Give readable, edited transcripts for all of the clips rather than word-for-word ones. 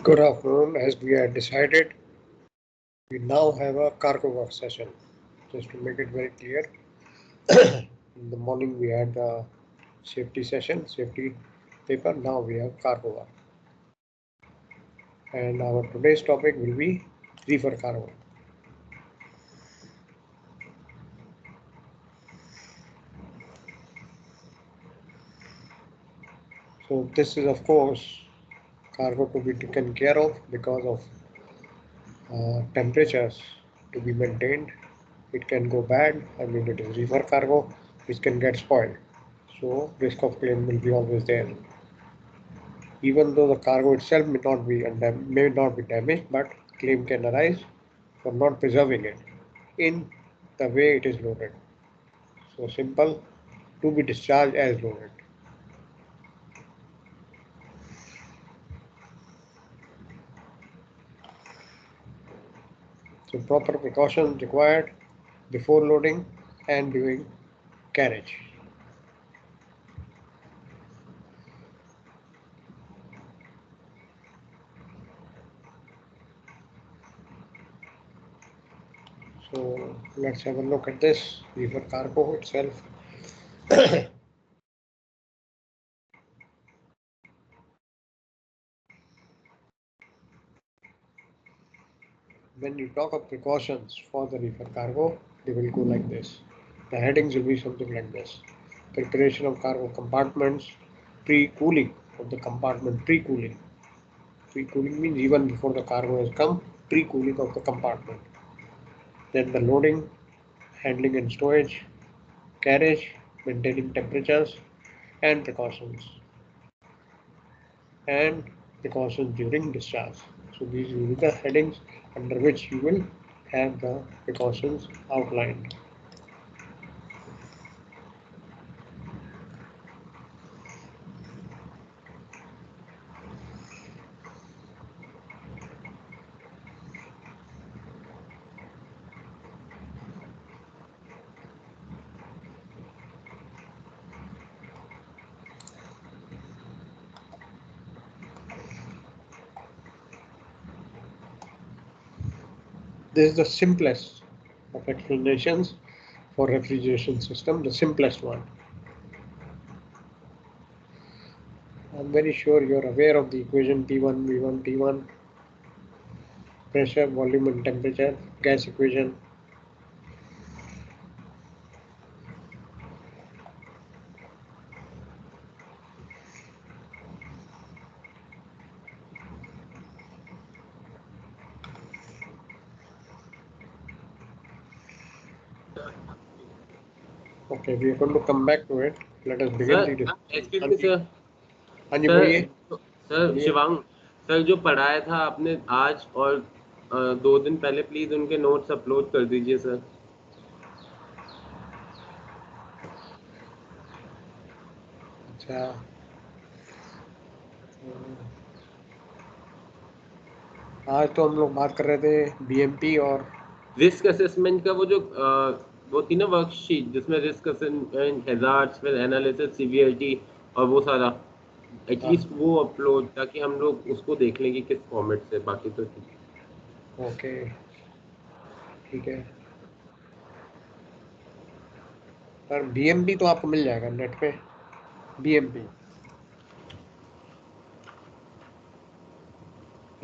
Good afternoon. As we had decided, we now have a cargo work session. Just to make it very clear, in the morning we had the safety session, safety paper. Now we have cargo work. And our today's topic will be reefer cargo. So this is of course cargo to be taken care of because of temperatures to be maintained. It can go bad. I mean, it is reefer cargo which can get spoiled. So risk of claim will be always there. Even though the cargo itself may not be damaged, but claim can arise for not preserving it in the way it is loaded. So simple, to be discharged as loaded. So proper precautions required before loading and during carriage. So let's have a look at this reefer cargo itself. When you talk of precautions for the reefer cargo, they will go like this. The headings will be something like this. Preparation of cargo compartments, pre-cooling of the compartment, pre-cooling. Pre-cooling means even before the cargo has come, pre-cooling of the compartment. Then the loading, handling and storage, carriage, maintaining temperatures, and precautions. And precautions during discharge. So these will be the headings under which you will have the precautions outlined. This is the simplest of explanations for refrigeration system, the simplest one. I'm very sure you're aware of the equation P1, V1, T1, pressure, volume and temperature, gas equation. Okay, we are going to come back to it. Let us begin the discussion. हाँ जी बोलिए sir Shivang sir जो पढ़ाया था आपने आज और 2 दिन पहले प्लीज उनके नोट्स अपलोड कर दीजिए सर। अच्छा आज तो हम लोग बात कर रहे थे बीएमपी और रिस्क असेसमेंट का वो थी ना वर्कशीट जिसमें रिस्क असेसमेंट, हैजार्ड्स, फिर एनालिसिस, सीवीआरटी और वो सारा एटलीस्ट वो अपलोड ताकि हम लोग उसको देख लें कि किस फॉर्मेट से। बाकी तो ठीक। ओके ठीक है पर बीएमपी तो आपको मिल जाएगा नेट पे। बीएमपी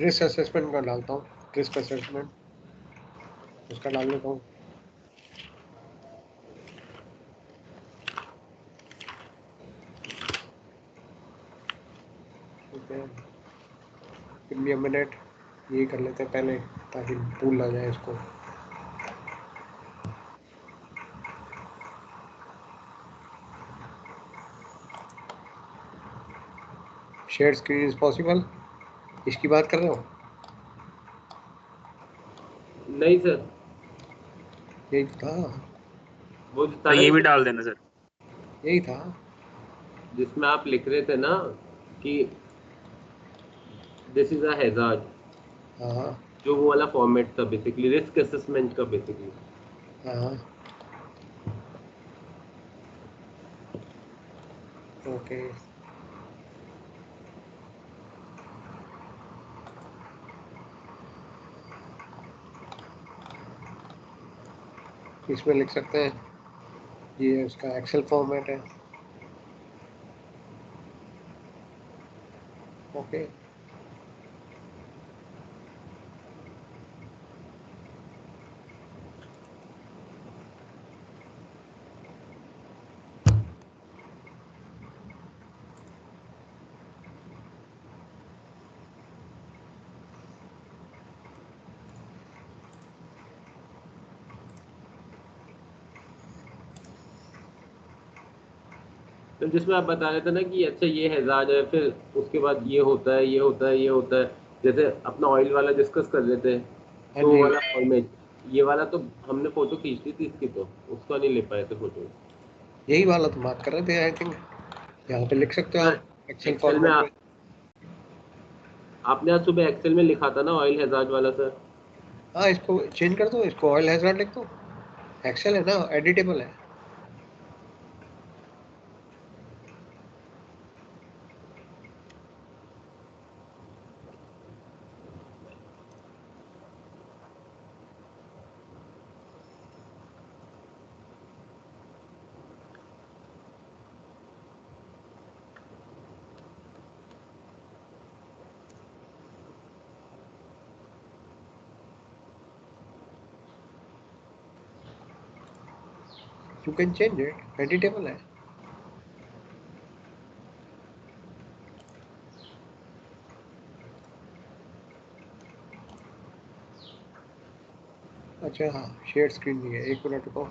रिस्क असेसमेंट का डालता हूँ, रिस्क असेसमेंट उसका डाल देता हूँ। ठीक है गिव मी अ मिनट, ये कर लेते हैं पहले ताकि भूल ना जाए इसको। शेयर स्क्रीन इज पॉसिबल, इसकी बात कर रहे हो? नहीं सर यही था वो तो ये भी डाल देना सर। यही था जिसमें आप लिख रहे थे ना कि दिस इज अ हैजार्ड। हाँ जो वो वाला फॉर्मेट था बेसिकली रिस्क असेसमेंट का बेसिकली। हाँ ओके इसमें लिख सकते हैं, ये उसका एक्सेल फॉर्मेट है। ओके, तो जिसमें आप बता रहे थे ना कि अच्छा ये हैजार्ड है, फिर उसके बाद ये होता है, ये होता है, ये होता है, जैसे अपना ऑयल वाला डिस्कस कर लेते हैं। हाँ तो वो जी, वाला फॉर्मेट, ये वाला तो हमने फोटो खींच ली थी इसकी, तो उसका नहीं ले पाए थे फोटो। यही वाला तो बात कर रहे थे आई थिंक। यहाँ पे लिख सकते हो हाँ, आप एक्सेल एक्सेल में फॉर्मेट में। आपने आज सुबह एक्सेल में लिखा था ना ऑयल हैजार्ड वाला सर। हाँ, इसको चेंज कर दो, इसको ऑयल हैजर्ड लिख दो। एक्सेल है ना, एडिटेबल है। You can change it, editable है। अच्छा हाँ, शेयर स्क्रीन नहीं है, एक मिनट रुको।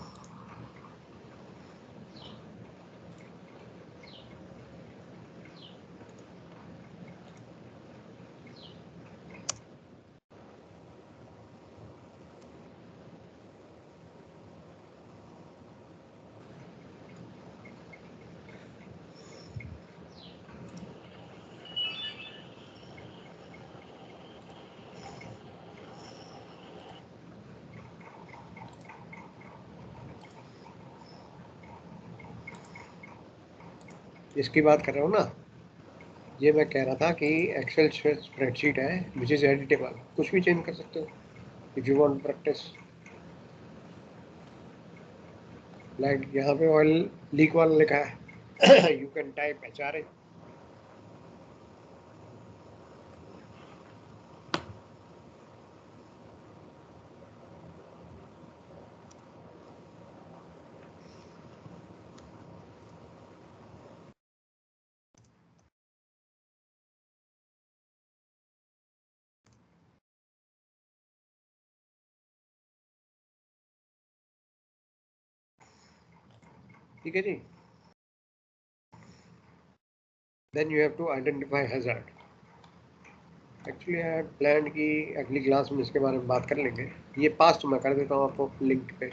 इसकी बात कर रहा हूँ ना, ये मैं कह रहा था कि एक्सेल स्प्रेडशीट है विच इज़ एडिटेबल, कुछ भी चेंज कर सकते हो if you want practice. Like यहाँ पे ऑयल लीक वाला लिखा है, यू कैन टाइप HRA। ठीक है जी। Then you have to identify hazard. Actually I had plan कि अगली क्लास में इसके बारे में बात कर लेंगे। ये पास्ट में कर देता हूँ आपको लिंक पे।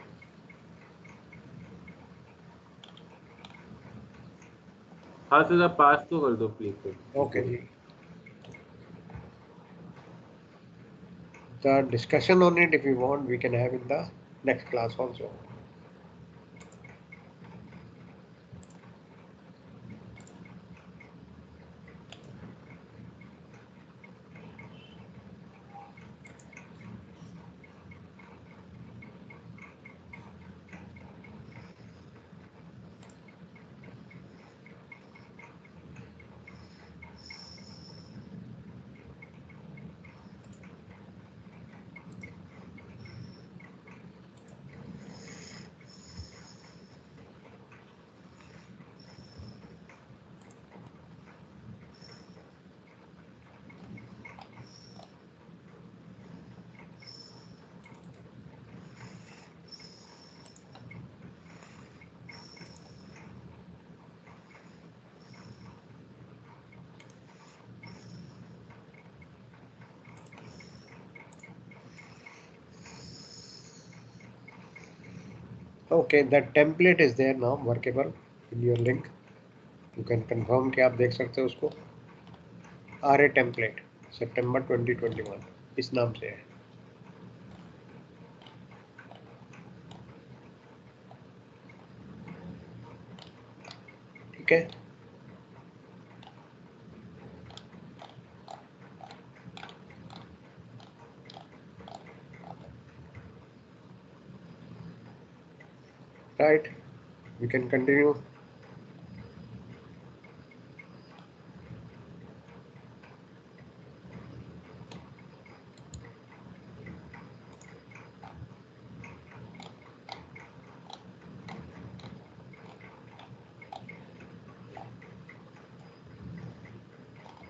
हाँ सर, आप पास तो कर दो प्लीज सर, ओके बिल्कुल। जी। The discussion on it, if you want, we can have in the next class also. Okay, that template is there now workable in your link. You can confirm कि आप देख सकते हो उसको। RA template सितंबर 2021 इस नाम से है। ठीक है। right, we can continue.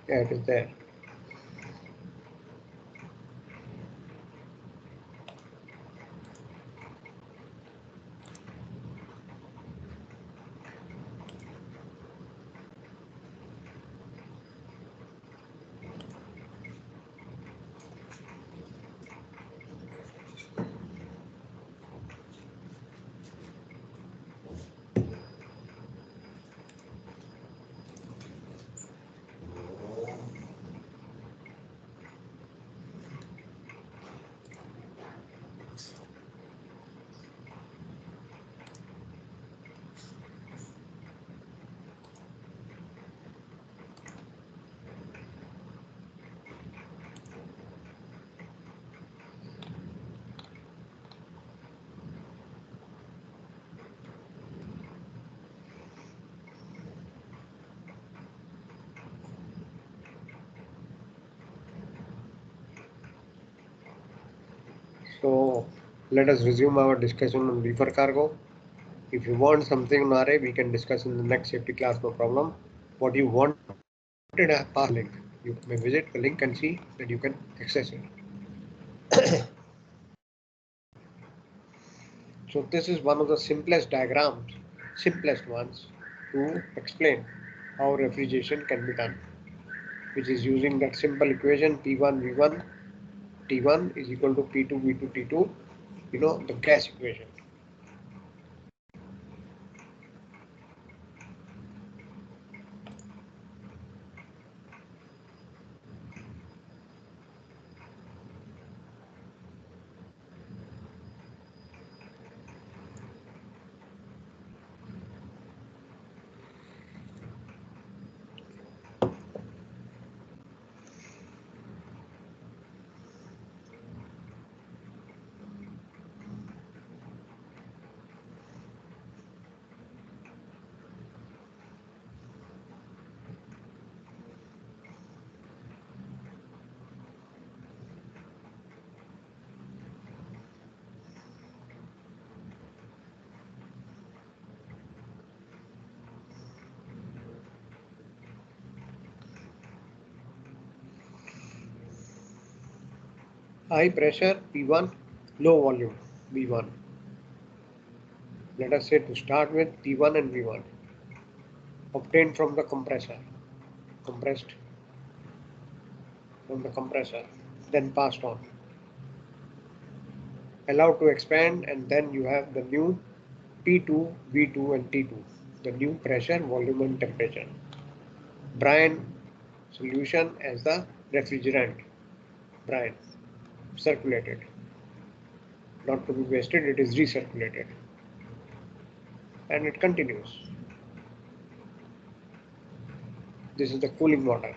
Yeah, it is there. So let us resume our discussion on reefer cargo. If you want something on RA, we can discuss in the next safety class, no problem. What you wanted, a pass link. You may visit the link and see that you can access it. So this is one of the simplest diagrams, simplest ones to explain how refrigeration can be done, which is using that simple equation P1 V1 T1 is equal to P2 V2 T2, the gas equation. High pressure P1, low volume V1. Let us say to start with P1 and V1 obtained from the compressed from the compressor, then passed on, allowed to expand, and then you have the new P2, V2 and T2, the new pressure, volume and temperature. Brine solution as the refrigerant, brine, circulated. Not to be wasted, it is recirculated. And it continues. This is the cooling water.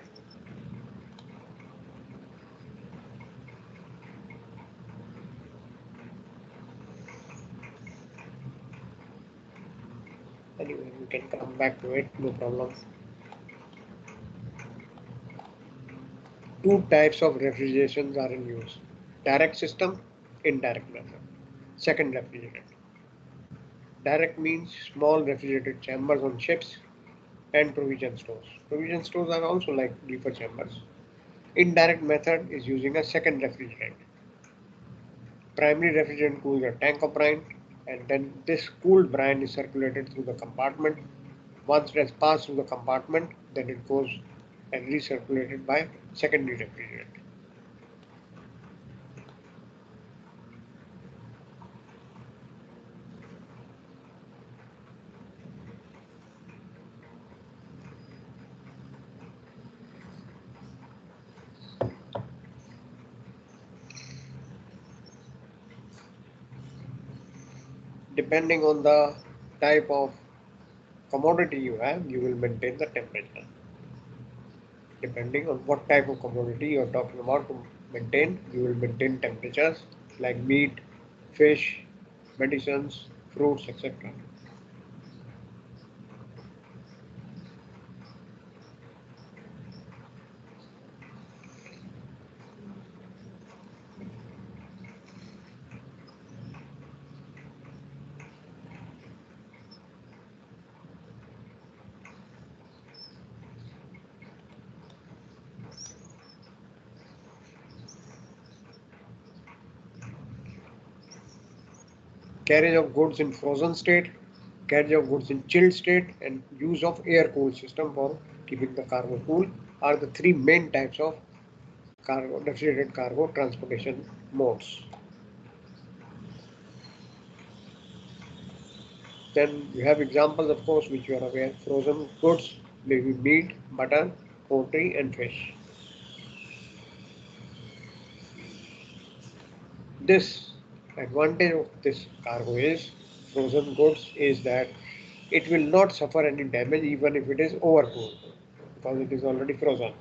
Anyway, we can come back to it, no problem. Two types of refrigerations are in use: direct system, indirect method. Second, refrigerant. Direct means small refrigerated chambers on ships and provision stores. Provision stores are also like reefer chambers. Indirect method is using a second refrigerant. Primary refrigerant cools a tank of brine, and then this cooled brine is circulated through the compartment. Once it has passed through the compartment, then it goes and recirculated by secondary refrigerant. Depending on the type of commodity you have, you will maintain the temperature. Depending on what type of commodity you are talking about to maintain, you will maintain temperatures like meat, fish, medicines, fruits, etc. Carriage of goods in frozen state, carriage of goods in chilled state, and use of air cooled system for keeping the cargo cool are the three main types of cargo, refrigerated cargo transportation modes. Then you have examples, of course, which you are aware. Frozen goods, maybe meat, butter, poultry, and fish. This advantage of this cargo is frozen goods is that it will not suffer any damage even if it is overcooled because it is already frozen.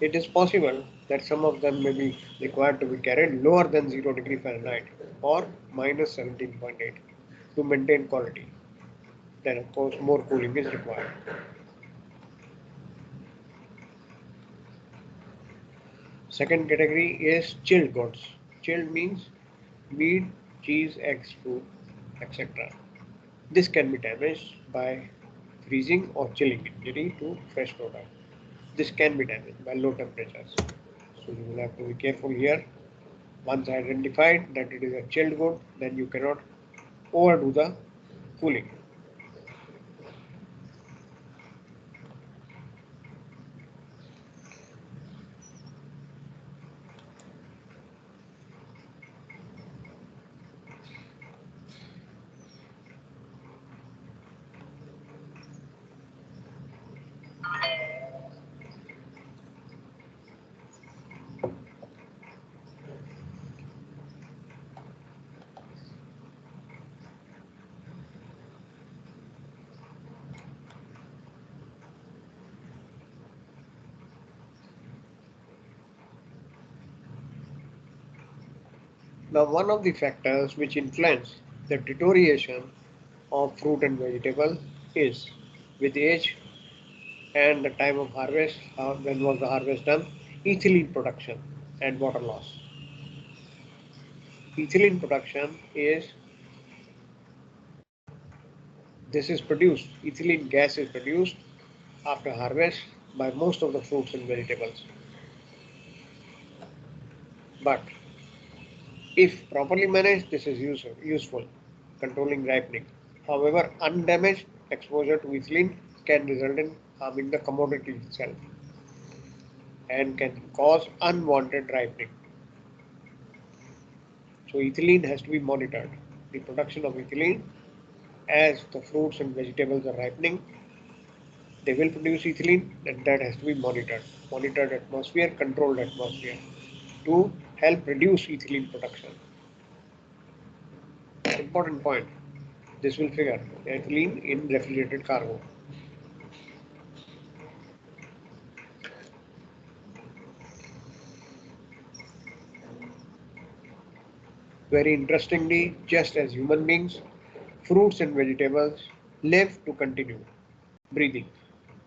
It is possible that some of them may be required to be carried lower than 0 degree Fahrenheit or minus 17.8 to maintain quality. Then, of course, more cooling is required. Second category is chilled goods. Chilled means meat, cheese, eggs, fruit, etc. This can be damaged by freezing or chilling injury to fresh product. This can be damaged by low temperatures. So you will have to be careful here. Once identified that it is a chilled good, then you cannot overdo the cooling. Now, one of the factors which influence the deterioration of fruit and vegetable is with age and the time of harvest, when was the harvest done, ethylene production and water loss. Ethylene production is this is produced, ethylene gas is produced after harvest by most of the fruits and vegetables. But if properly managed, this is useful, controlling ripening. However, undamaged exposure to ethylene can result in harming the commodity itself and can cause unwanted ripening. So ethylene has to be monitored. The production of ethylene as the fruits and vegetables are ripening, they will produce ethylene and that has to be monitored. Monitored atmosphere, controlled atmosphere to help reduce ethylene production. Important point. This will figure ethylene in refrigerated cargo. Very interestingly, just as human beings, fruits and vegetables live to continue breathing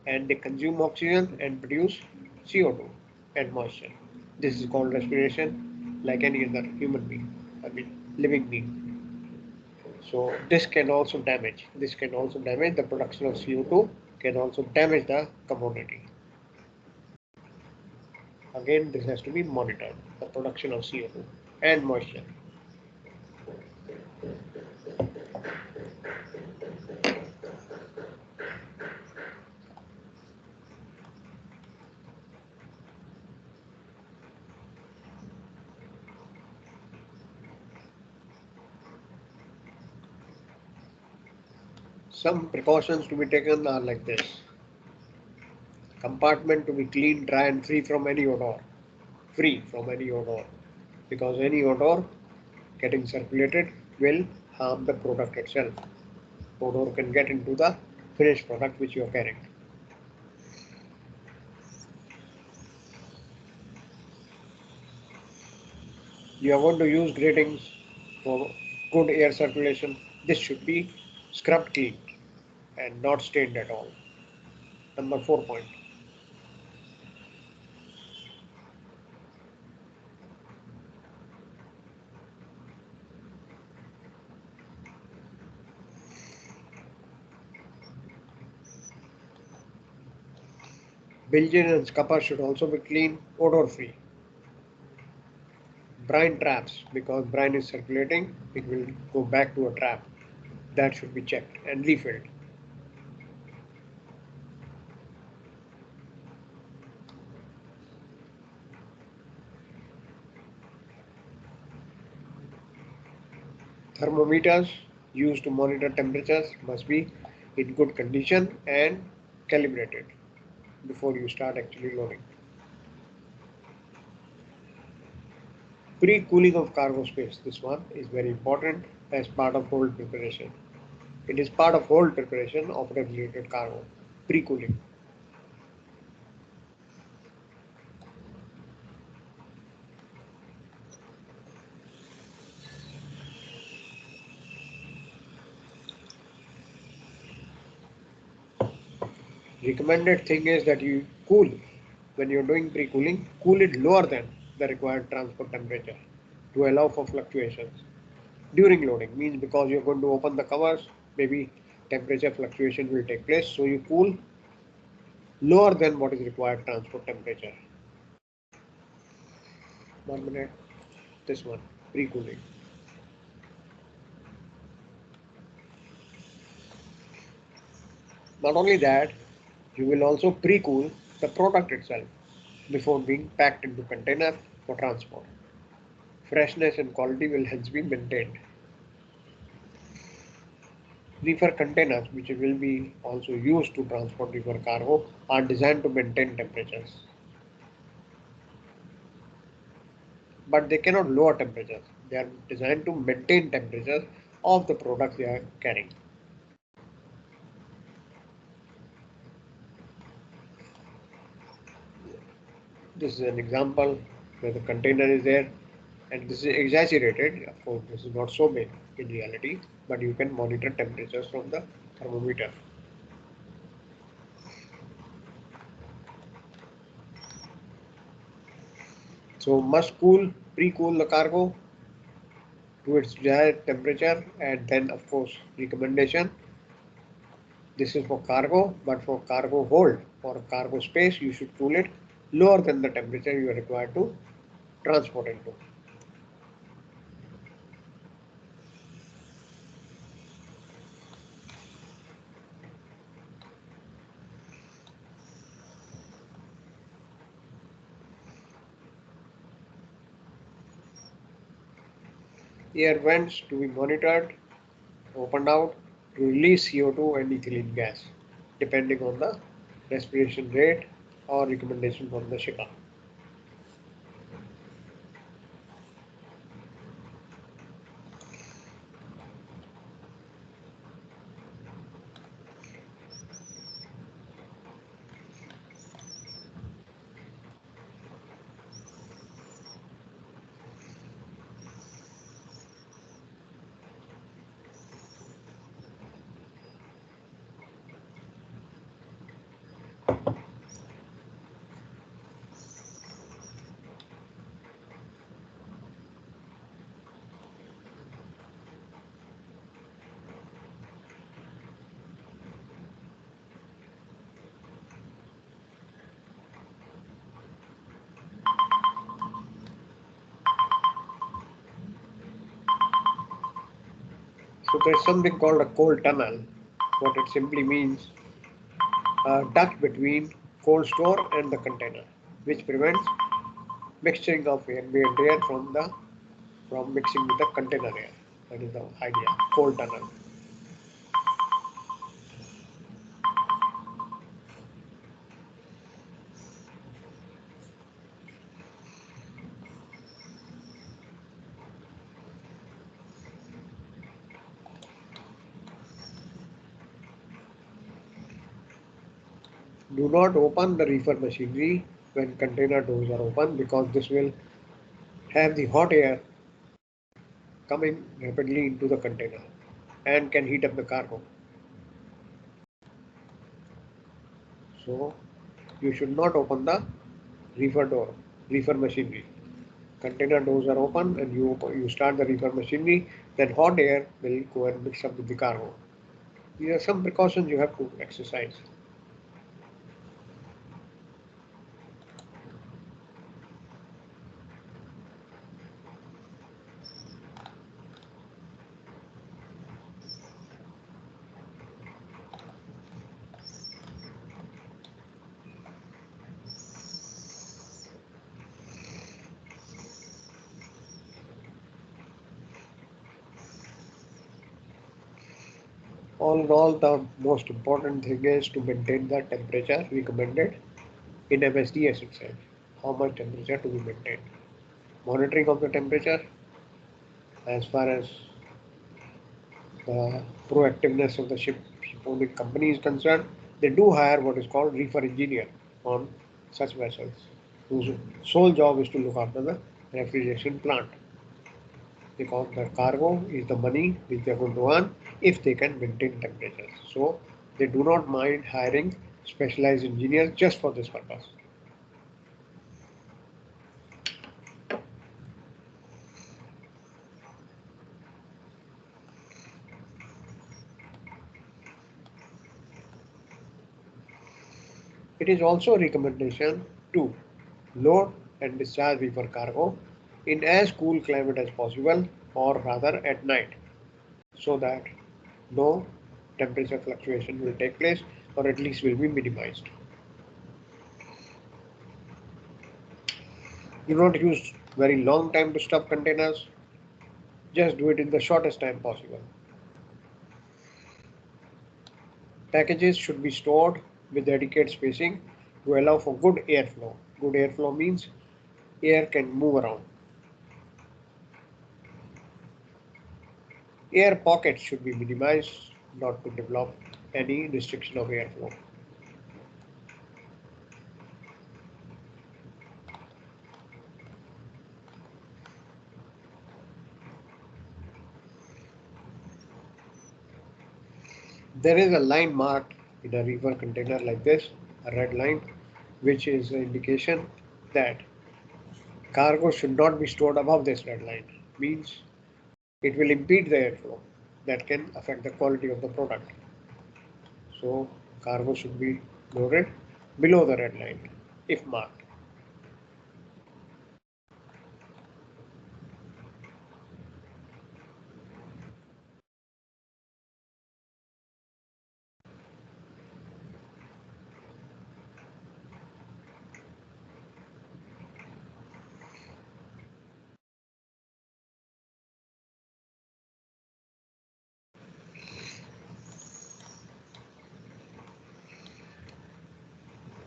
and they consume oxygen and produce CO2 and moisture. This is called respiration like any other human being, I mean living being. So this can also damage the production of CO2, can also damage the commodity. Again, this has to be monitored, the production of CO2 and moisture. Some precautions to be taken are like this. Compartment to be clean, dry and free from any odor because any odor getting circulated will harm the product itself. Odor can get into the finished product which you are carrying. You are going to use gratings for good air circulation. This should be scrubbed clean and not stained at all. Number 4 point. Bilges and scuppers should also be clean, odor free. Brine traps, because brine is circulating, it will go back to a trap. That should be checked and refilled. Thermometers used to monitor temperatures must be in good condition and calibrated before you start actually loading. Pre-cooling of cargo space. This one is very important as part of hold preparation. It is part of hold preparation of refrigerated cargo. Pre-cooling. Recommended thing is that you cool. When you're doing pre-cooling, cool it lower than the required transport temperature to allow for fluctuations. During loading means because you're going to open the covers, maybe temperature fluctuation will take place, so you cool lower than what is required transport temperature. 1 minute. This one, pre-cooling. Not only that, you will also pre-cool the product itself before being packed into container for transport. Freshness and quality will hence be maintained. Reefer containers, which will be also used to transport reefer cargo, are designed to maintain temperatures. But they cannot lower temperatures. They are designed to maintain temperatures of the products they are carrying. This is an example where the container is there, and this is exaggerated. Of course, this is not so big in reality, but you can monitor temperatures from the thermometer. So must pre-cool the cargo to its desired temperature, and then of course recommendation. This is for cargo, but for cargo hold or cargo space, you should cool it lower than the temperature you are required to transport into. Air vents to be monitored, opened out to release CO2 and ethylene gas, depending on the respiration rate or recommendation from the shipper. So there's something called a cold tunnel. What it simply means, a duct between cold store and the container, which prevents mixing of ambient air from mixing with the container air. That is the idea. Cold tunnel. Do not open the reefer machinery when container doors are open, because this will have the hot air coming rapidly into the container and can heat up the cargo. So you should not open the reefer door, reefer machinery. Container doors are open and you start the reefer machinery, then hot air will go and mix up with the cargo. These are some precautions you have to exercise. All in all, the most important thing is to maintain the temperature recommended in MSDS itself. How much temperature to be maintained? Monitoring of the temperature, as far as the proactiveness of the shipowning company is concerned, they do hire what is called reefer engineer on such vessels, whose sole job is to look after the refrigeration plant, because the cargo is the money which they are going to earn if they can maintain temperatures. So they do not mind hiring specialized engineers just for this purpose. It is also a recommendation to load and discharge reefer cargo in as cool climate as possible, or rather at night, so that no temperature fluctuation will take place, or at least will be minimized. Do not use very long time to stuff containers, just do it in the shortest time possible. Packages should be stored with adequate spacing to allow for good airflow. Good airflow means air can move around. Air pockets should be minimized not to develop any restriction of airflow. There is a line marked in a reefer container like this, a red line, which is an indication that cargo should not be stored above this red line. Means it will impede the airflow that can affect the quality of the product. So cargo should be loaded below the red line if marked.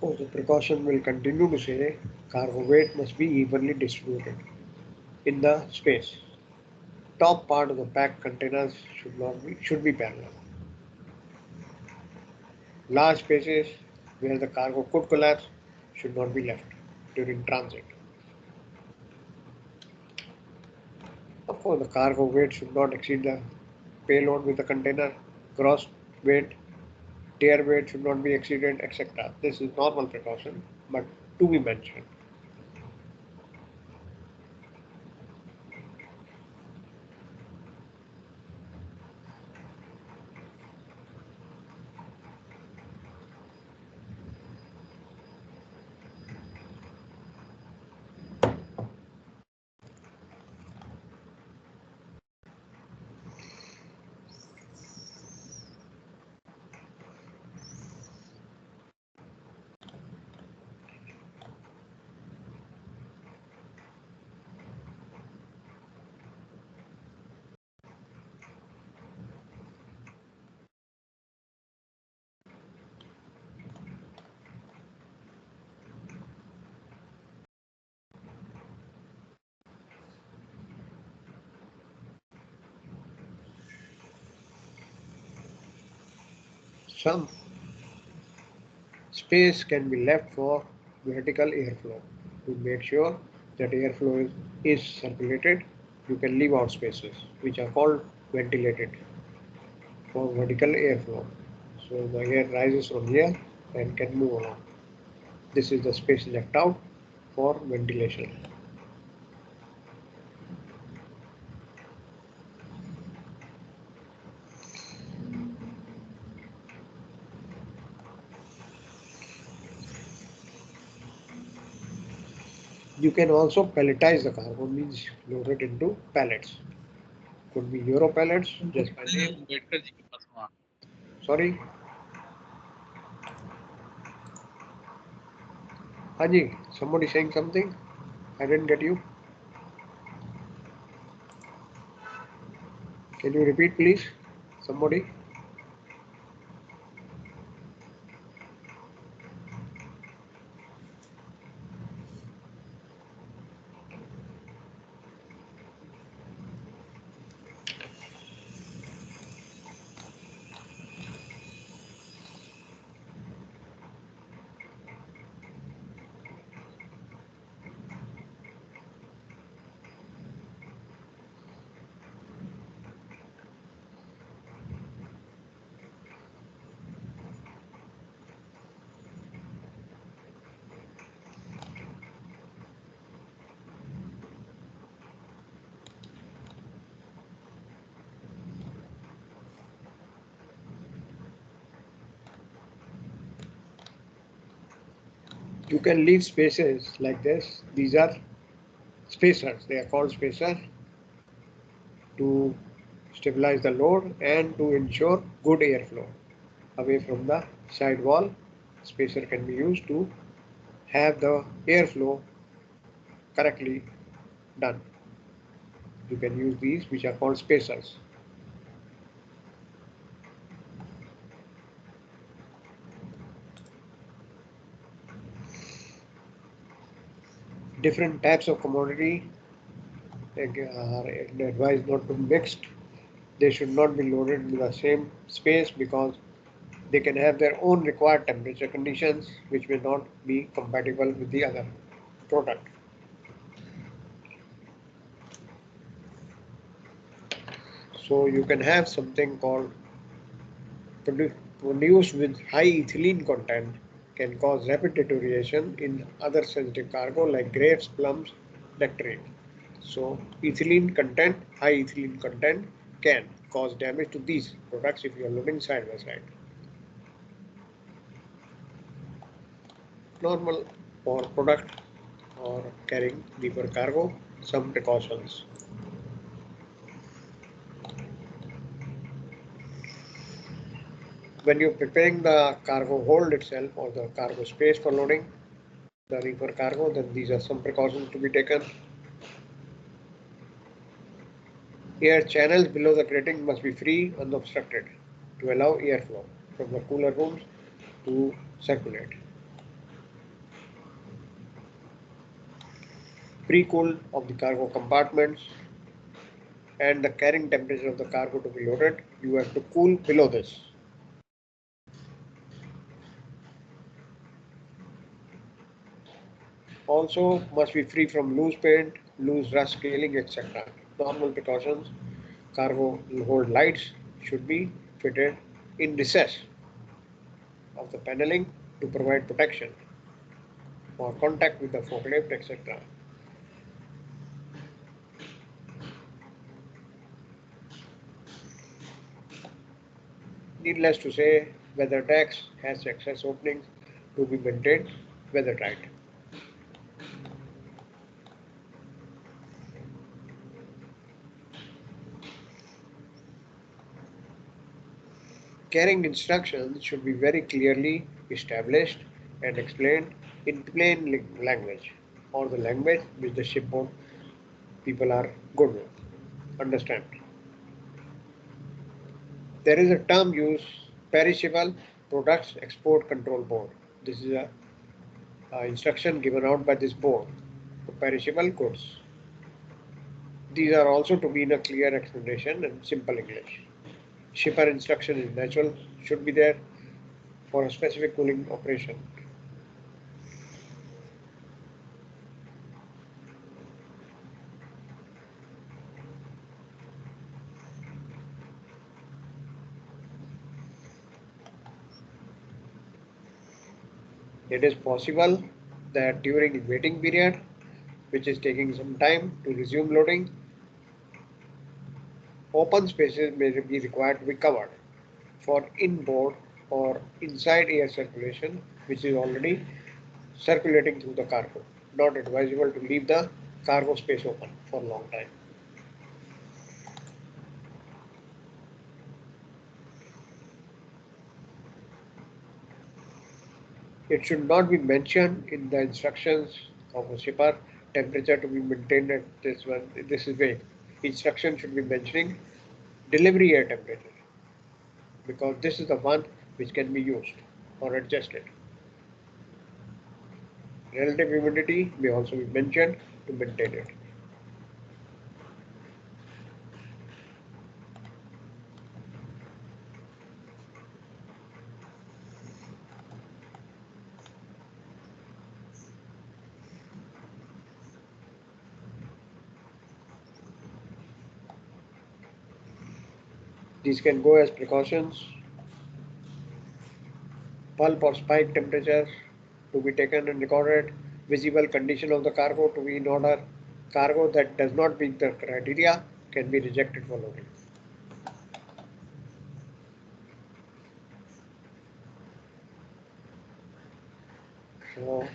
Oh, the precaution will continue to say cargo weight must be evenly distributed in the space. Top part of the packed containers should be parallel. Large spaces where the cargo could collapse should not be left during transit. Of course, the cargo weight should not exceed the payload with the container. Gross weight, tier weight should not be exceeded, etc. This is normal precaution, but to be mentioned. Some space can be left for vertical airflow. To make sure that airflow is circulated, you can leave out spaces which are called ventilated for vertical airflow. So the air rises from here and can move along. This is the space left out for ventilation. You can also palletize the cargo, means load it into pallets. Could be Euro pallets, just by name. Sorry, Haji, somebody saying something? I didn't get you. Can you repeat, please? Somebody? You can leave spaces like this. These are spacers. They are called spacers to stabilize the load and to ensure good airflow away from the side wall. Spacer can be used to have the airflow correctly done. You can use these, which are called spacers. Different types of commodity are advised not to be mixed. They should not be loaded in the same space because they can have their own required temperature conditions which may not be compatible with the other product. So you can have something called produced with high ethylene content can cause rapid deterioration in other sensitive cargo like grapes, plums, nectarine. So high ethylene content can cause damage to these products if you are loading side by side. Normal for product or carrying deeper cargo, some precautions. When you're preparing the cargo hold itself or the cargo space for loading the reefer cargo, then these are some precautions to be taken. Air channels below the grating must be free and unobstructed to allow airflow from the cooler rooms to circulate. Pre-cool of the cargo compartments and the carrying temperature of the cargo to be loaded, you have to cool below this. Also must be free from loose paint, loose rust scaling, etc. Normal precautions. Cargo hold lights should be fitted in recess of the paneling to provide protection for contact with the forklift, etc. Needless to say, weather decks has access openings to be maintained weather tight. Carrying instructions should be very clearly established and explained in plain language or the language which the shipboard people are good with, understand. There is a term used, perishable products export control board. This is a instruction given out by this board for perishable goods. These are also to be in a clear explanation and simple English. Shipper instruction is natural, should be there for a specific cooling operation. It is possible that during the waiting period, which is taking some time to resume loading, open spaces may be required to be covered for inboard or inside air circulation, which is already circulating through the cargo. Not advisable to leave the cargo space open for a long time. It should not be mentioned in the instructions of a shipper temperature to be maintained at this one. This is vague. Instruction should be mentioning delivery air temperature because this is the one which can be used or adjusted. Relative humidity may also be mentioned to maintain it. These can go as precautions. Pulp or spike temperature to be taken and recorded. Visible condition of the cargo to be in order. Cargo that does not meet the criteria can be rejected for loading. So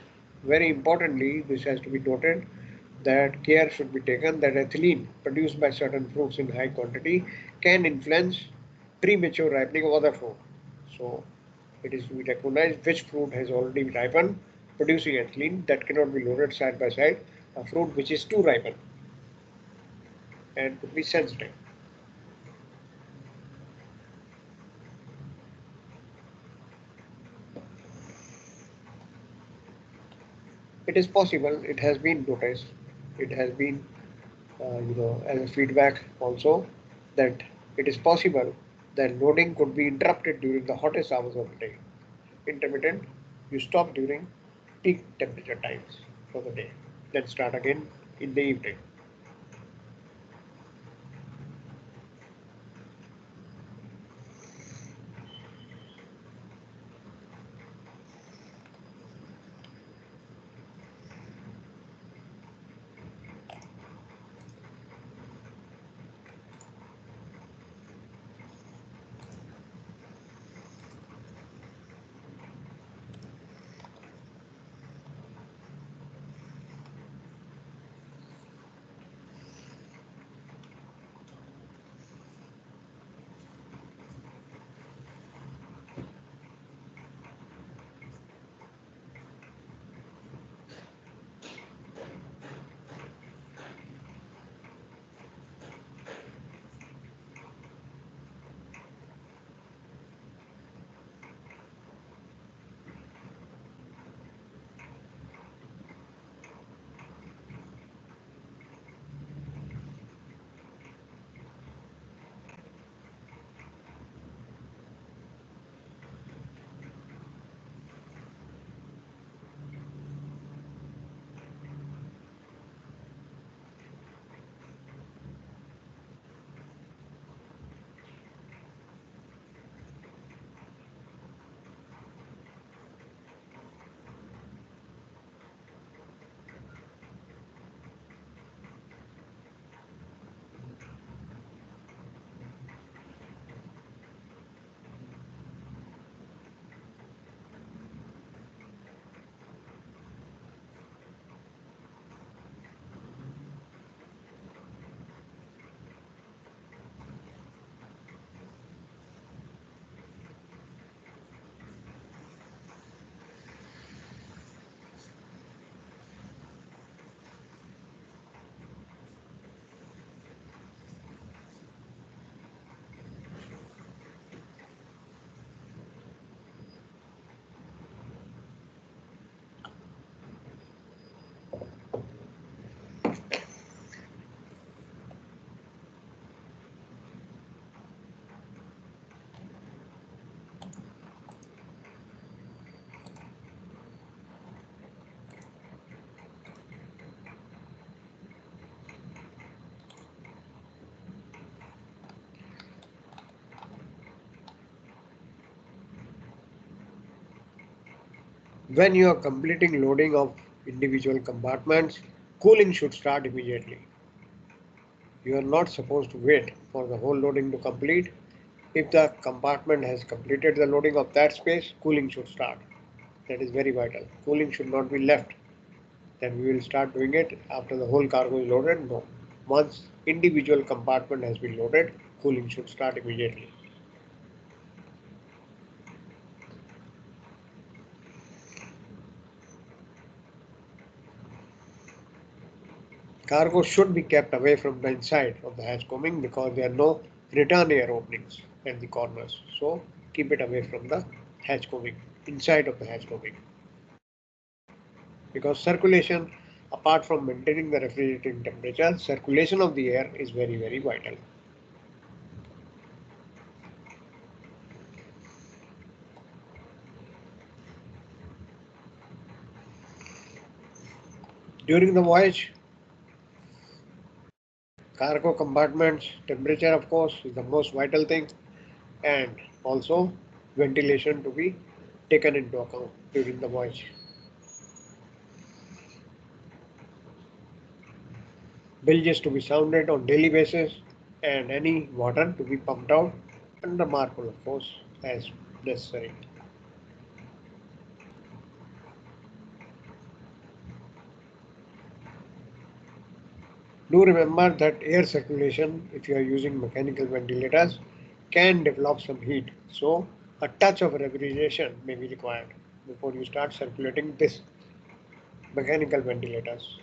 Very importantly, this has to be noted that care should be taken that ethylene produced by certain fruits in high quantity can influence premature ripening of other fruit. So it is to be recognized which fruit has already ripened, producing ethylene that cannot be loaded side by side a fruit which is too ripen and could be sensitive. It is possible, it has been noticed, it has been as a feedback also that it is possible that loading could be interrupted during the hottest hours of the day. Intermittent, you stop during peak temperature times for the day, then start again in the evening. When you are completing loading of individual compartments, cooling should start immediately. You are not supposed to wait for the whole loading to complete. If the compartment has completed the loading of that space, cooling should start. That is very vital. Cooling should not be left. Then we will start doing it after the whole cargo is loaded. No. Once individual compartment has been loaded, cooling should start immediately. Cargo should be kept away from the inside of the hatch combing because there are no return air openings at the corners. So keep it away from the hatch combing, inside of the hatch combing. Because circulation, apart from maintaining the refrigerating temperature, circulation of the air is very, very vital. During the voyage, cargo compartments temperature, of course, is the most vital thing, and also ventilation to be taken into account during the voyage. Bilges to be sounded on daily basis, and any water to be pumped out under marble, of course, as necessary. Do remember that air circulation, if you are using mechanical ventilators, can develop some heat. So a touch of refrigeration may be required before you start circulating this mechanical ventilators.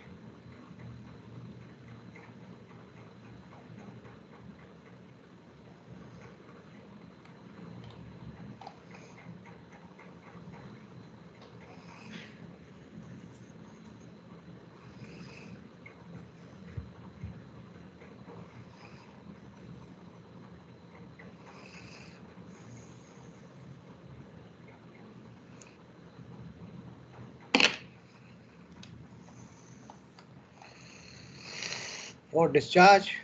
For discharge,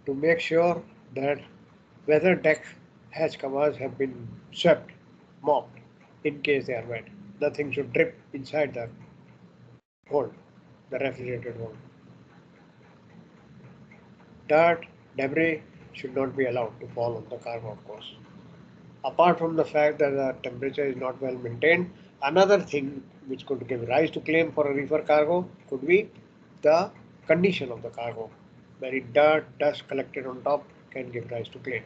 to make sure that weather deck hatch covers have been swept, mopped in case they are wet. Nothing should drip inside the hold, the refrigerated hold. Dirt, debris should not be allowed to fall on the cargo, of course. Apart from the fact that the temperature is not well maintained, another thing which could give rise to claim for a reefer cargo could be the condition of the cargo. Very dirt, dust collected on top can give rise to claim.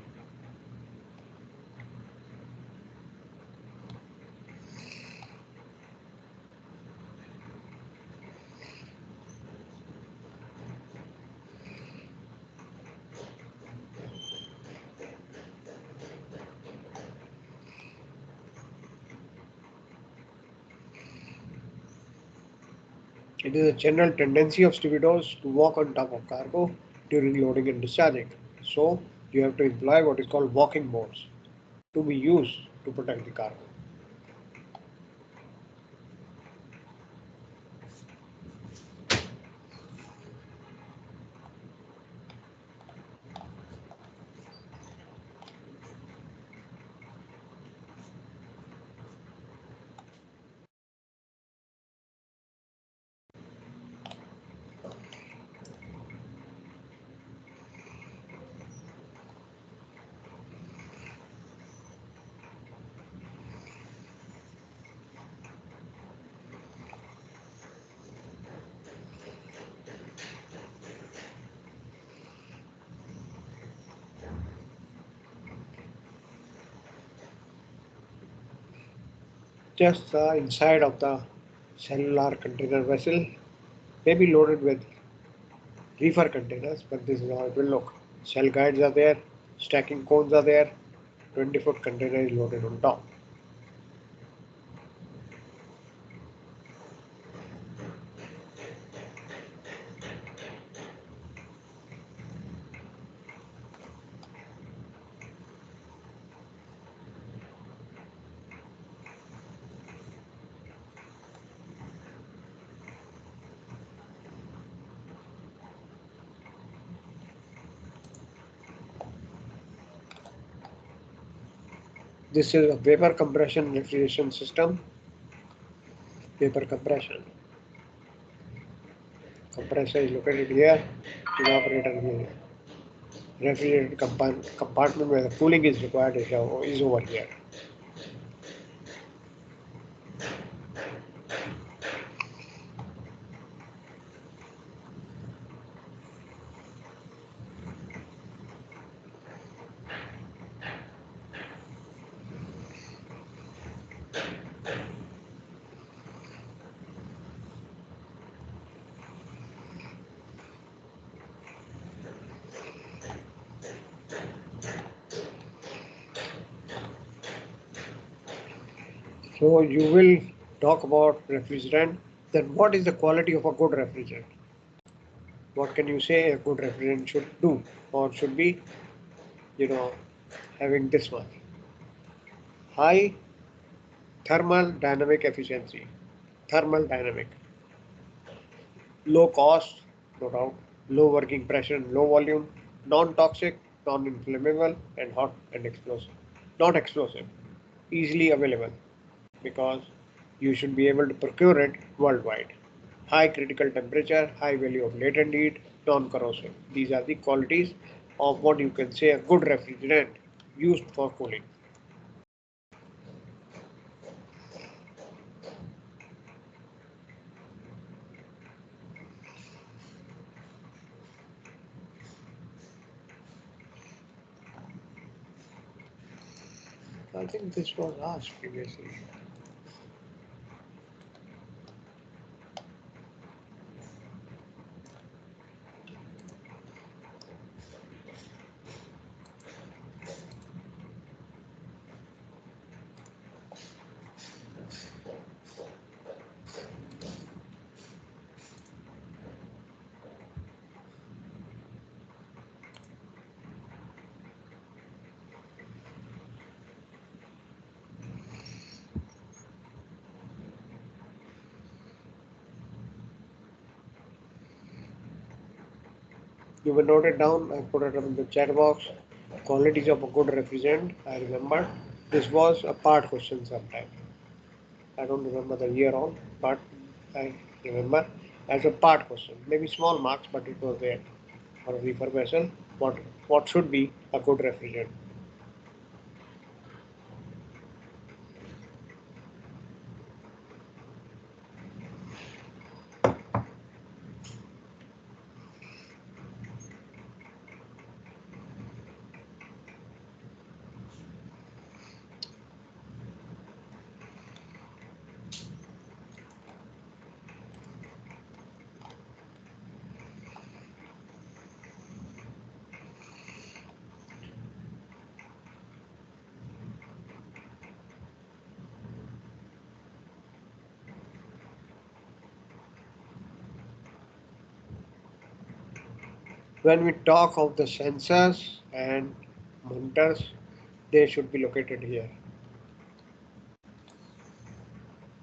It is a general tendency of stevedores to walk on top of cargo during loading and discharging. So you have to employ what is called walking boards to be used to protect the cargo. Just the inside of the cellular container vessel may be loaded with reefer containers, but this is how it will look. Shell guides are there, stacking cones are there, 20-foot container is loaded on top. This is a vapor compression refrigeration system. Vapor compression. Compressor is located here, evaporator here. Refrigerated compartment where the cooling is required is over here. So you will talk about refrigerant. Then what is the quality of a good refrigerant? What can you say a good refrigerant should do or should be, you know, having this one? High thermal dynamic efficiency. Thermal dynamic. Low cost, no doubt. Low working pressure and low volume. Non-toxic, non-inflammable, and hot and explosive. Not explosive. Easily available because you should be able to procure it worldwide. High critical temperature, high value of latent heat, non-corrosive. These are the qualities of what you can say a good refrigerant used for cooling. I think this was asked previously. You will note it down. I put it up in the chat box. Qualities of a good refrigerant. I remember this was a part question sometime. I don't remember the year on, but I remember as a part question. Maybe small marks, but it was there for a reefer vessel. What should be a good refrigerant? When we talk of the sensors and monitors, they should be located here.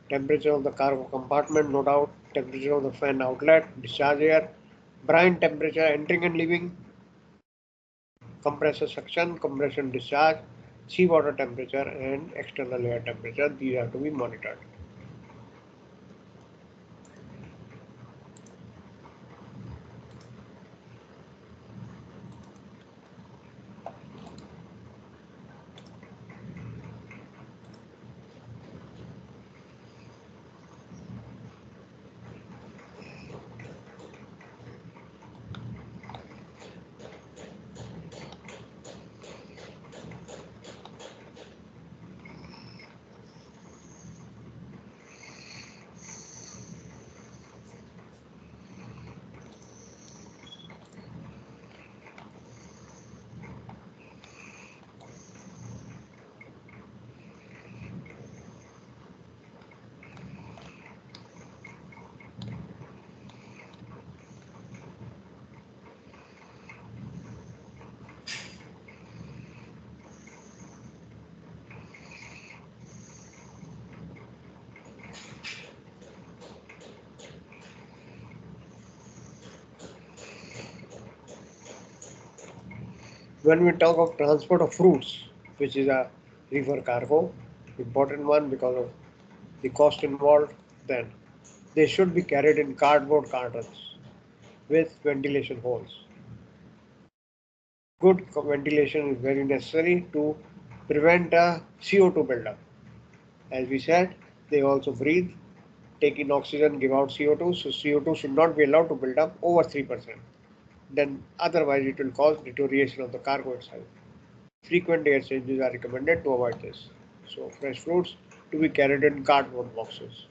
Temperature of the cargo compartment, no doubt. Temperature of the fan outlet, discharge air, brine temperature entering and leaving, compressor suction, compression discharge, seawater temperature, and external air temperature. These have to be monitored. When we talk of transport of fruits, which is a river cargo, important one because of the cost involved, then they should be carried in cardboard cartons with ventilation holes. Good ventilation is very necessary to prevent a CO2 buildup. As we said, they also breathe, take in oxygen, give out CO2, so CO2 should not be allowed to build up over 3%. Then otherwise it will cause deterioration of the cargo itself. Frequent air changes are recommended to avoid this. So fresh fruits to be carried in cardboard boxes.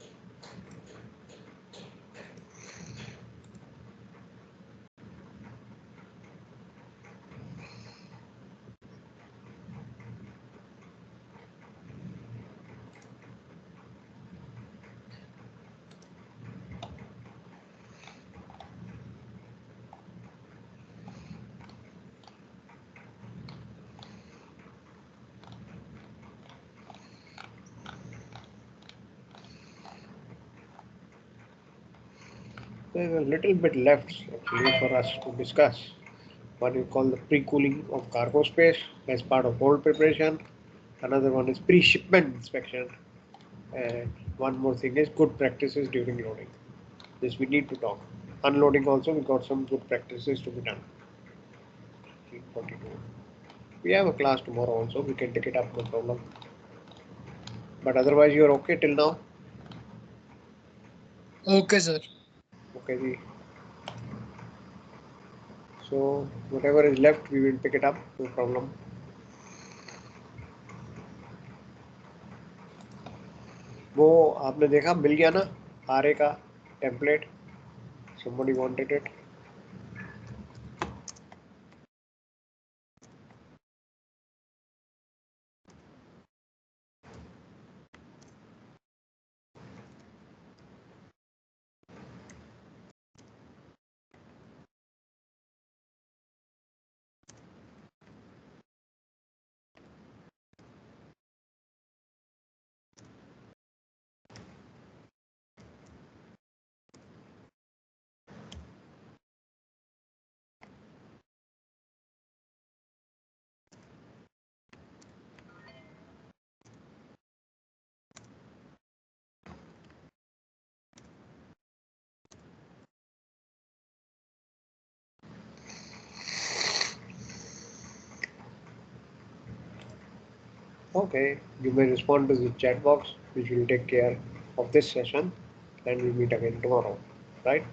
There's a little bit left actually for us to discuss. One we call the pre-cooling of cargo space as part of hold preparation. Another one is pre-shipment inspection. And one more thing is good practices during loading. This we need to talk. Unloading also, we got some good practices to be done. 42. We have a class tomorrow also. We can take it up, no problem. But otherwise, you're okay till now. Okay, sir. Okay, so whatever is left, we will pick it up. No problem. वो आपने देखा मिल गया ना, आरे का template, somebody wanted it. Okay, you may respond to the chat box, which will take care of this session, and we'll meet again tomorrow, right?